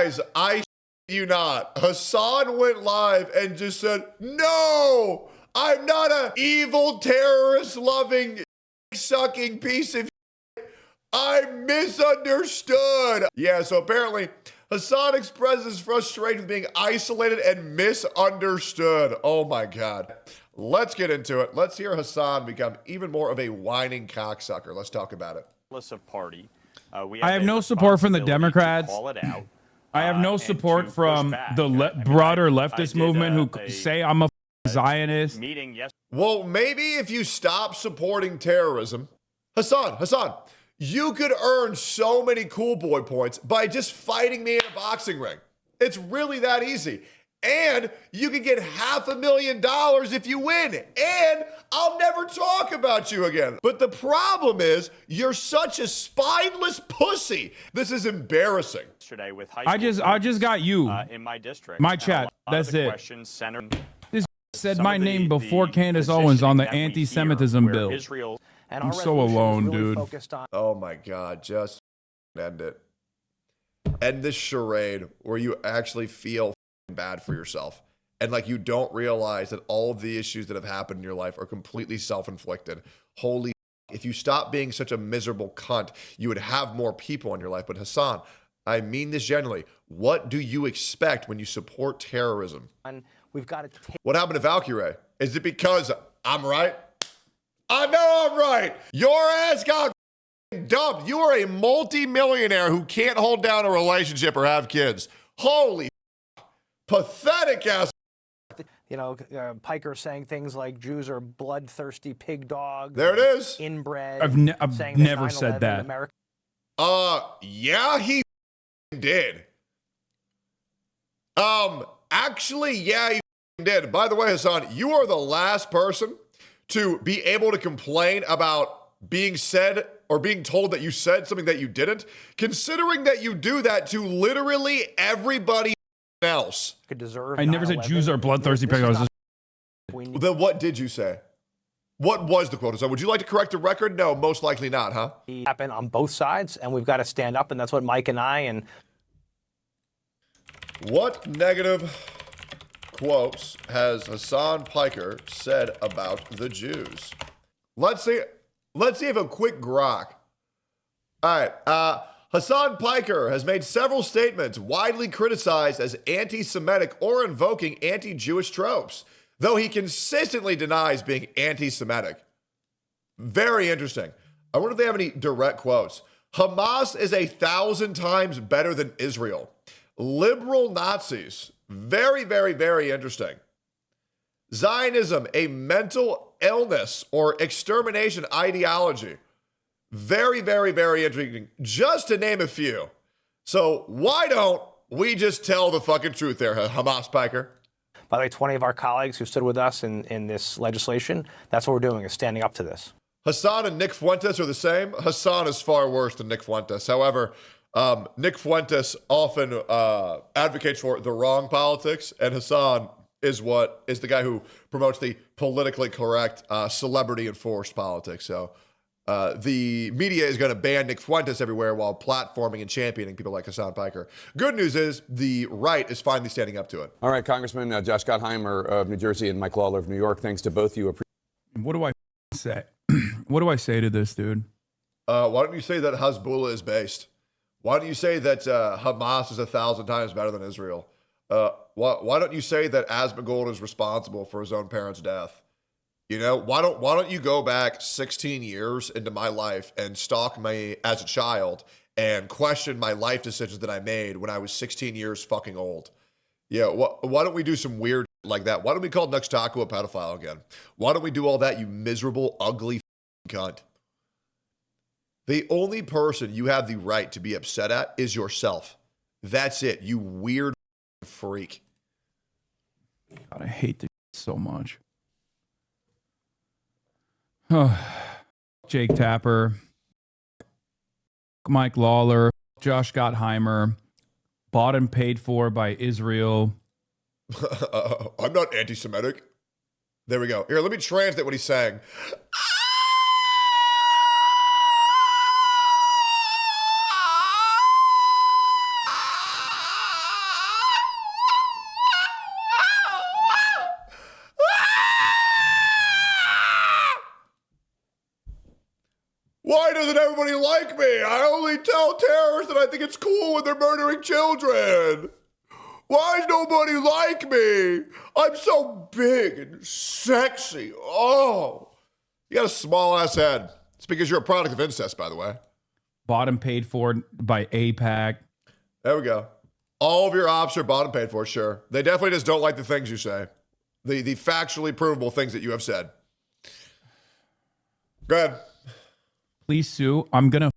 Guys, I you not. Hasan went live and just said, no, I'm not a evil terrorist loving sucking piece of I misunderstood. Yeah, so apparently Hasan expresses frustration with being isolated and misunderstood. Oh my God. Let's get into it. Let's hear Hasan become even more of a whining cocksucker. Let's talk about it. Party. I have no support from the Democrats. I have no support from the broader leftist movement who say I'm a Zionist. Well, maybe if you stop supporting terrorism, Hasan, you could earn so many cool boy points by just fighting me in a boxing ring. It's really that easy. And you can get $500,000 if you win. And I'll never talk about you again. But the problem is, you're such a spineless pussy. This is embarrassing. With I just got you in my district. my chat. That's it. This said my name before Candace Owens on the anti-Semitism bill. Israel and I'm so alone, dude. Oh my God, just end it. End this charade where you actually feel bad for yourself. And like you don't realize that all of the issues that have happened in your life are completely self-inflicted. Holy, if you stop being such a miserable cunt, you would have more people in your life. But Hasan, I mean this genuinely. What do you expect when you support terrorism? And we've got to take. What happened to Valkyrie? Is it because I'm right? I know I'm right. Your ass got dumped. You are a multi-millionaire who can't hold down a relationship or have kids. Holy pathetic ass. You know, Piker saying things like Jews are bloodthirsty pig dogs. There it is. Inbred. I've never said that. Yeah, he did. Actually, yeah, he did. By the way, Hasan, you are the last person to be able to complain about being said or being told that you said something that you didn't, considering that you do that to literally everybody else. Could deserve. I never said Jews are bloodthirsty pigs. Then what did you say? What was the quote? So would you like to correct the record? No, most likely not, huh? Happen on both sides, and we've got to stand up, and that's what Mike and I and. What negative quotes has Hasan Piker said about the Jews? Let's see if a quick grok. All right, Hasan Piker has made several statements widely criticized as anti-Semitic or invoking anti-Jewish tropes, though he consistently denies being anti-Semitic. Very interesting. I wonder if they have any direct quotes. Hamas is 1,000 times better than Israel. Liberal Nazis. Very, very, very interesting. Zionism, a mental illness or extermination ideology. Very, very, very interesting. Just to name a few. So why don't we just tell the fucking truth there, Hamas Piker? By the way, 20 of our colleagues who stood with us in this legislation, that's what we're doing, is standing up to this. Hasan and Nick Fuentes are the same. Hasan is far worse than Nick Fuentes. However, Nick Fuentes often advocates for the wrong politics, and Hasan is the guy who promotes the politically correct, celebrity-enforced politics. So the media is going to ban Nick Fuentes everywhere while platforming and championing people like Hasan Piker. Good news is the right is finally standing up to it. All right, Congressman Josh Gottheimer of New Jersey and Mike Lawler of New York, thanks to both of you. What do I say? What do I say to this, dude? Why don't you say that Hezbollah is based? Why don't you say that Hamas is 1,000 times better than Israel? Why don't you say that Asmongold is responsible for his own parents' death? You know, why don't you go back 16 years into my life and stalk me as a child and question my life decisions that I made when I was 16 years fucking old? Yeah, why don't we do some weird like that? Why don't we call Nuxtaku a pedophile again? Why don't we do all that, you miserable, ugly cunt? The only person you have the right to be upset at is yourself. That's it, you weird freak. God, I hate this so much. Jake Tapper, Mike Lawler, Josh Gottheimer, bought and paid for by Israel. I'm not anti-Semitic. There we go. Here, let me translate what he's saying. doesn't everybody like me? I only tell terrorists that I think it's cool when they're murdering children. Why does nobody like me? I'm so big and sexy. Oh, you got a small ass head. It's because you're a product of incest, by the way. Bottom paid for by APAC. There we go. All of your ops are bottom paid for, sure. They definitely just don't like the things you say. The factually provable things that you have said. Go ahead. Please sue. I'm gonna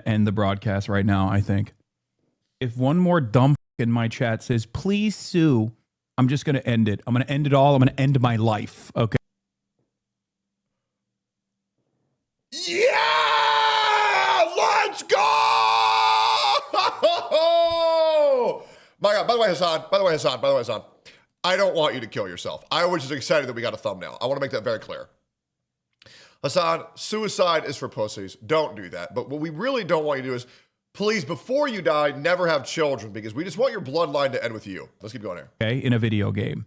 end the broadcast right now, I think. If one more dumb in my chat says, please sue, I'm just gonna end it. I'm gonna end it all. I'm gonna end my life. Okay. Yeah! Let's go! My God. By the way, Hasan. I don't want you to kill yourself. I was just excited that we got a thumbnail. I want to make that very clear. Hasan, suicide is for pussies. Don't do that. But what we really don't want you to do is, please, before you die, never have children, because we just want your bloodline to end with you. Let's keep going here. Okay, in a video game.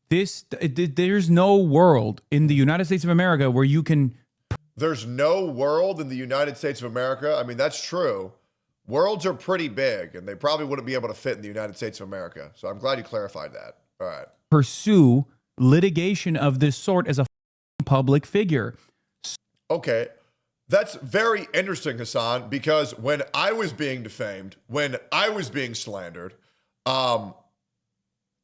There's no world in the United States of America where you can... There's no world in the United States of America? I mean, that's true. Worlds are pretty big, and they probably wouldn't be able to fit in the United States of America. So I'm glad you clarified that. All right. Pursue litigation of this sort as a public figure. Okay. That's very interesting, Hasan, because when I was being defamed, when I was being slandered,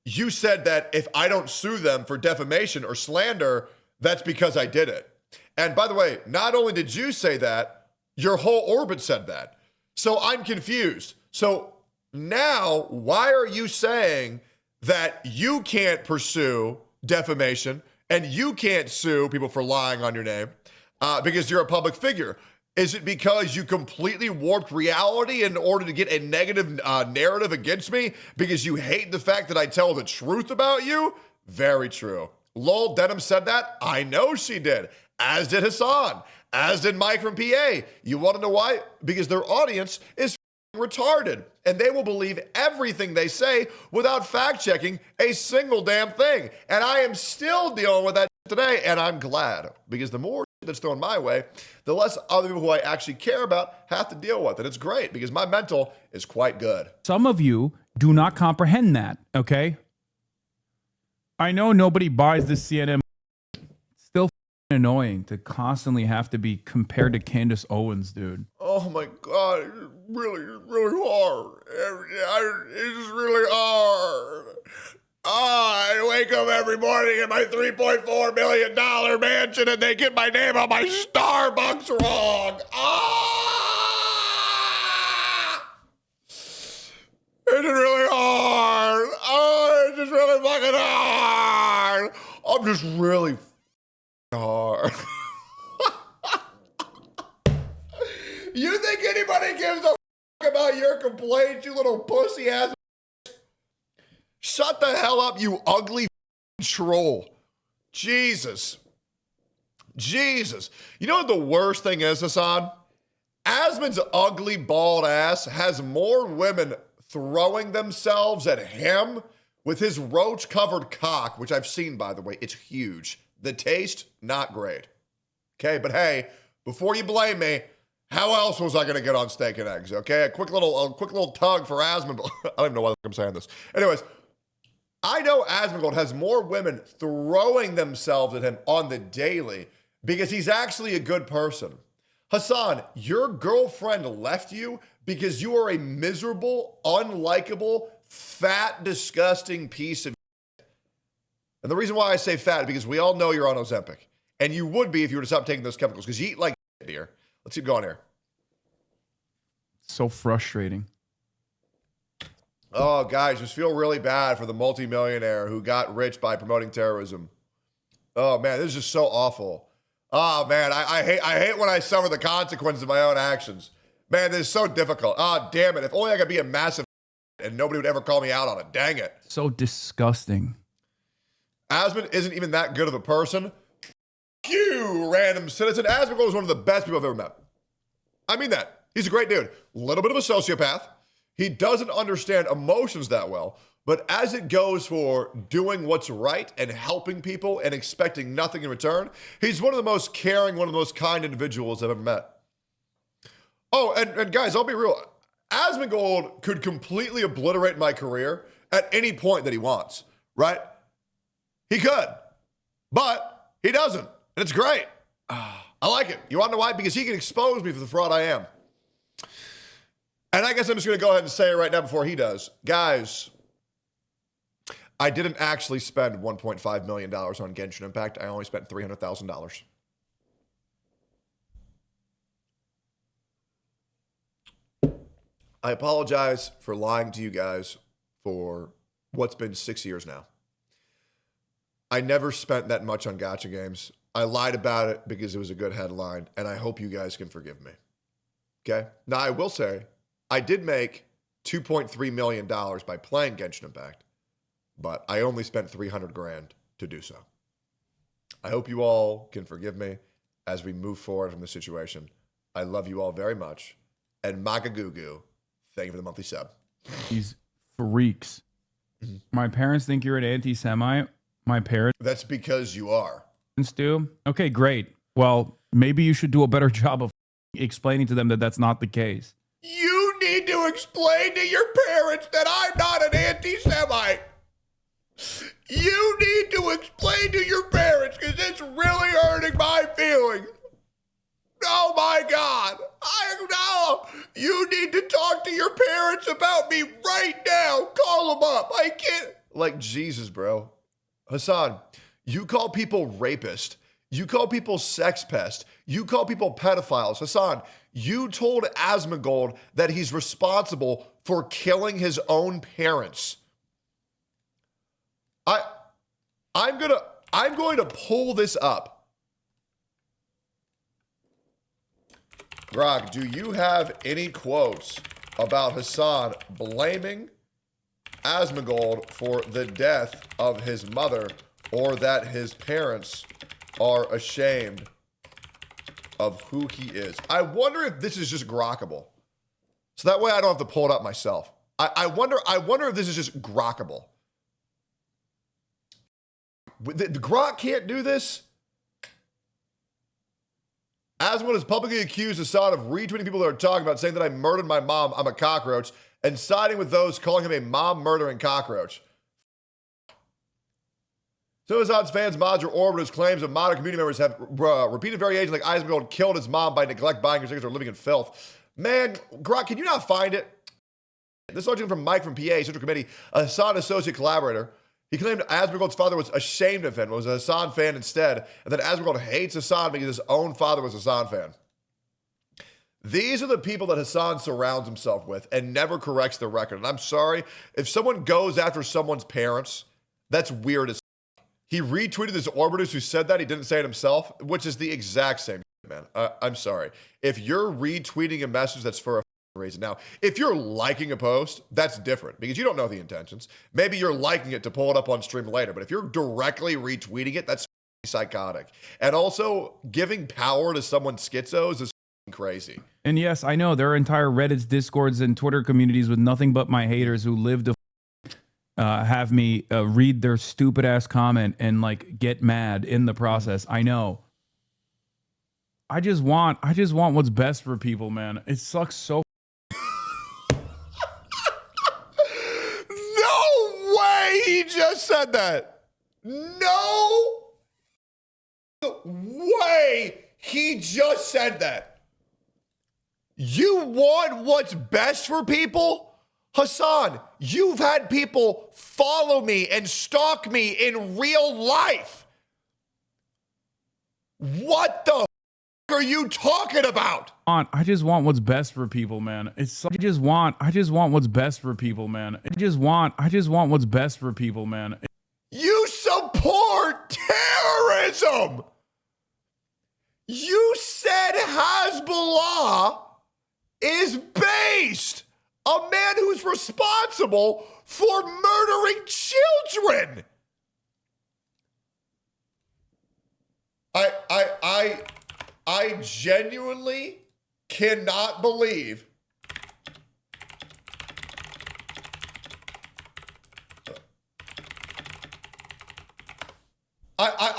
you said that if I don't sue them for defamation or slander, that's because I did it. And by the way, not only did you say that, your whole orbit said that. So I'm confused. So now, why are you saying that you can't pursue defamation and you can't sue people for lying on your name because you're a public figure? Is it because you completely warped reality in order to get a negative narrative against me because you hate the fact that I tell the truth about you? Very true. Lol Denim said that? I know she did. As did Hasan. As did Mike from PA. You want to know why? Because their audience is retarded, and they will believe everything they say without fact-checking a single damn thing. And I am still dealing with that today, and I'm glad, because the more that's thrown my way, the less other people who I actually care about have to deal with it. It's great, because my mental is quite good. Some of you do not comprehend that, okay? I know nobody buys this CNN. Still annoying to constantly have to be compared to Candace Owens, dude. Oh my God, it's really hard. It's really hard. I wake up every morning in my $3.4 million mansion and they get my name on my Starbucks wrong. It's really hard. It's just really fucking hard. I'm just really hard. You think anybody gives a about your complaints, you little pussy ass? Shut the hell up, you ugly troll. Jesus. You know what the worst thing is, Hasan? Asmon's ugly bald ass has more women throwing themselves at him with his roach-covered cock, which I've seen, by the way. It's huge. The taste, not great. Okay, but hey, before you blame me, how else was I going to get on steak and eggs? Okay, a quick little tug for Asmongold. I don't even know why I'm saying this. Anyways, I know Asmongold has more women throwing themselves at him on the daily because he's actually a good person. Hasan, your girlfriend left you because you are a miserable, unlikable, fat, disgusting piece of shit. And the reason why I say fat is because we all know you're on Ozempic. And you would be if you were to stop taking those chemicals because you eat like shit, dear. Let's keep going here. So frustrating. Oh, guys, just feel really bad for the multimillionaire who got rich by promoting terrorism. Oh, man, this is just so awful. Oh, man, I hate when I suffer the consequences of my own actions. Man, this is so difficult. Ah, damn it. If only I could be a massive and nobody would ever call me out on it. Dang it. So disgusting. Asmon isn't even that good of a person. You random citizen. Asmongold is one of the best people I've ever met. I mean that. He's a great dude. A little bit of a sociopath. He doesn't understand emotions that well, But as it goes for doing what's right and helping people and expecting nothing in return, he's one of the most caring, one of the most kind individuals I've ever met. Oh, and guys, I'll be real. Asmongold could completely obliterate my career at any point that he wants, right? He could, but he doesn't, and it's great. I like it. You want to know why? Because he can expose me for the fraud I am. And I guess I'm just going to go ahead and say it right now before he does. Guys, I didn't actually spend $1.5 million on Genshin Impact. I only spent $300,000. I apologize for lying to you guys for what's been 6 years now. I never spent that much on gacha games. I lied about it because it was a good headline, and I hope you guys can forgive me. Okay? Now, I will say, I did make $2.3 million by playing Genshin Impact, but I only spent $300,000 to do so. I hope you all can forgive me as we move forward from this situation. I love you all very much. And Magagugu, thank you for the monthly sub. These freaks. My parents think you're an anti-Semite. My parents That's because you are. do. Okay, great. Well, maybe you should do a better job of explaining to them that that's not the case. You need to explain to your parents that I'm not an anti-Semite. You need to explain to your parents because it's really hurting my feelings. Oh my God. I know. You need to talk to your parents about me right now. Call them up. I can't. Like, Jesus, bro. Hasan, you call people rapist. You call people sex pest. You call people pedophiles. Hasan, you told Asmongold that he's responsible for killing his own parents. I'm going to pull this up. Grog, do you have any quotes about Hasan blaming Asmongold for the death of his mother, or that his parents are ashamed of who he is? I wonder if this is just grokkable. So that way I don't have to pull it up myself. I wonder if this is just grokkable. The Grok can't do this. Asmongold has publicly accused Hasan of retweeting people that are talking about, saying that I murdered my mom, I'm a cockroach, and siding with those calling him a mom-murdering cockroach. So Hasan's fans, mods, or orbiters claims of modern community members have repeated variations like Asmongold killed his mom by neglect, buying her tickets, or living in filth. Man, Grok, can you not find it? This is from Mike from PA, Central Committee, a Hasan associate collaborator. He claimed Asmongold's father was ashamed of him, was a Hasan fan instead, and that Asmongold hates Hasan because his own father was a Hasan fan. These are the people that Hasan surrounds himself with and never corrects the record. And I'm sorry, if someone goes after someone's parents, that's weird as he retweeted his orbiters who said that. He didn't say it himself, which is the exact same, man. I'm sorry. If you're retweeting a message that's for a reason. Now, if you're liking a post, that's different because you don't know the intentions. Maybe you're liking it to pull it up on stream later, but if you're directly retweeting it, that's psychotic. And also, giving power to someone's schizos is crazy. And yes, I know there are entire Reddits, Discords, and Twitter communities with nothing but my haters who live to have me read their stupid ass comment and like get mad in the process. I know. I just want what's best for people, man. It sucks so. No way he just said that. No way he just said that. You want what's best for people? Hasan, you've had people follow me and stalk me in real life. What the are you talking about? I just want what's best for people, man. I just want what's best for people, man. I just want what's best for people, man. You support terrorism. You said Hezbollah is based. A man who's responsible for murdering children. I genuinely cannot believe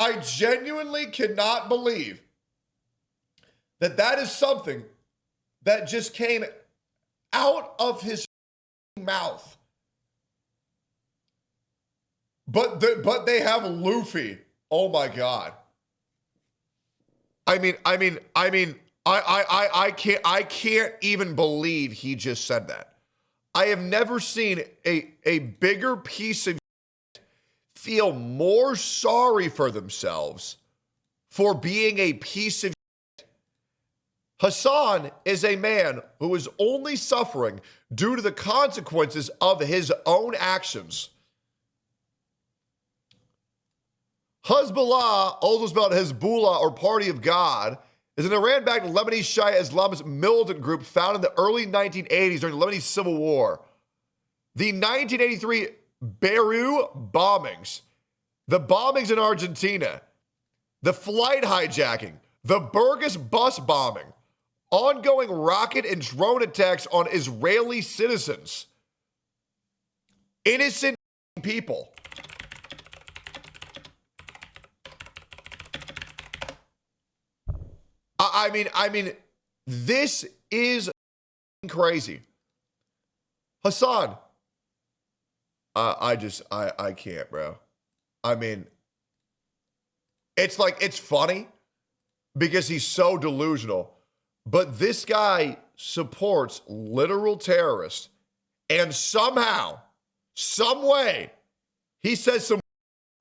I genuinely cannot believe that that is something that just came out of his mouth. But they have Luffy. Oh my God. I can't even believe he just said that. I have never seen a bigger piece of feel more sorry for themselves for being a piece of shit. Hasan is a man who is only suffering due to the consequences of his own actions. Hezbollah, also spelled Hezbollah or Party of God, is an Iran-backed Lebanese Shia Islamist militant group founded in the early 1980s during the Lebanese Civil War. The 1983 Beirut bombings, the bombings in Argentina, the flight hijacking, the Burgas bus bombing, ongoing rocket and drone attacks on Israeli citizens, innocent people. I mean, this is crazy. Hasan, I can't, bro. I mean, it's funny because he's so delusional, but this guy supports literal terrorists, and somehow, some way, he says some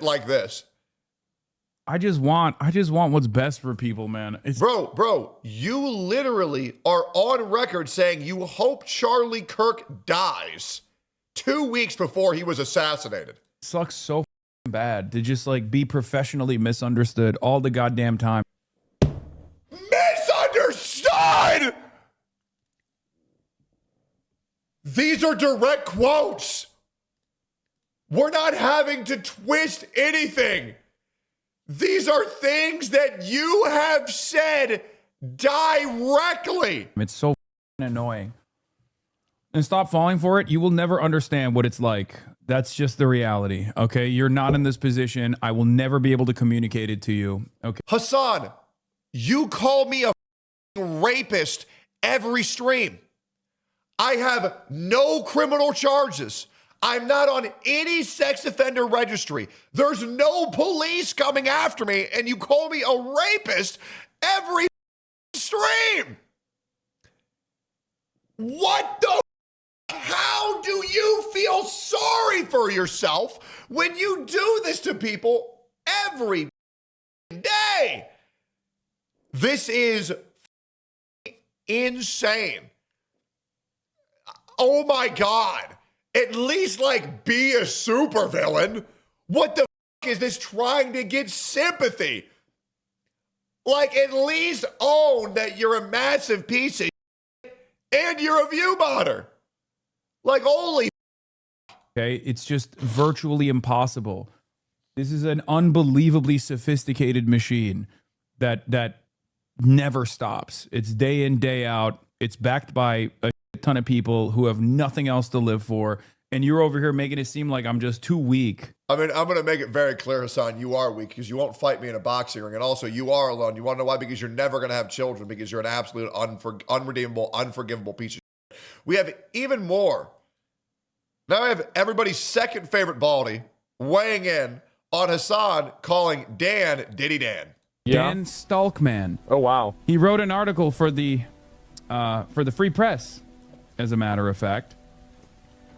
like this. I just want what's best for people, man. Bro, you literally are on record saying you hope Charlie Kirk dies 2 weeks before he was assassinated. It sucks so bad to just be professionally misunderstood all the goddamn time. Misunderstood! These are direct quotes. We're not having to twist anything. These are things that you have said directly. It's so annoying. And stop falling for it. You will never understand what it's like. That's just the reality, okay? You're not in this position. I will never be able to communicate it to you, okay? Hasan, you call me a rapist every stream. I have no criminal charges. I'm not on any sex offender registry. There's no police coming after me, and you call me a rapist every stream. What the? How do you feel sorry for yourself when you do this to people every day? This is insane. Oh my God. At least be a supervillain. What the is this trying to get sympathy? At least own that you're a massive piece of shit and you're a view botter. Holy. Okay, it's just virtually impossible. This is an unbelievably sophisticated machine that never stops. It's day in, day out. It's backed by a ton of people who have nothing else to live for, and you're over here making it seem like I'm just too weak. I mean, I'm going to make it very clear, Hasan, you are weak because you won't fight me in a boxing ring, and also you are alone. You want to know why? Because you're never going to have children, because you're an absolute unredeemable, unforgivable piece of shit. We have even more. Now I have everybody's second favorite baldy weighing in on Hasan calling Dan Diddy Dan. Dan Stalkman. Oh, wow. He wrote an article for the Free Press, as a matter of fact.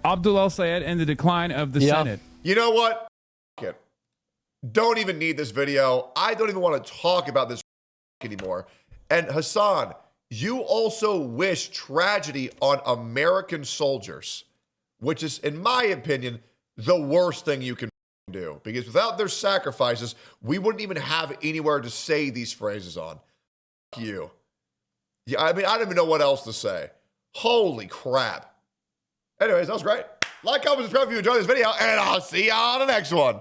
Abdul al-Sayed and the decline of the Senate. You know what? F it. Don't even need this video. I don't even want to talk about this anymore. And Hasan, you also wish tragedy on American soldiers, which is, in my opinion, the worst thing you can do. Because without their sacrifices, we wouldn't even have anywhere to say these phrases on. F you. Yeah, I mean, I don't even know what else to say. Holy crap. Anyways, that was great. Like, comment, subscribe if you enjoyed this video, and I'll see you on the next one.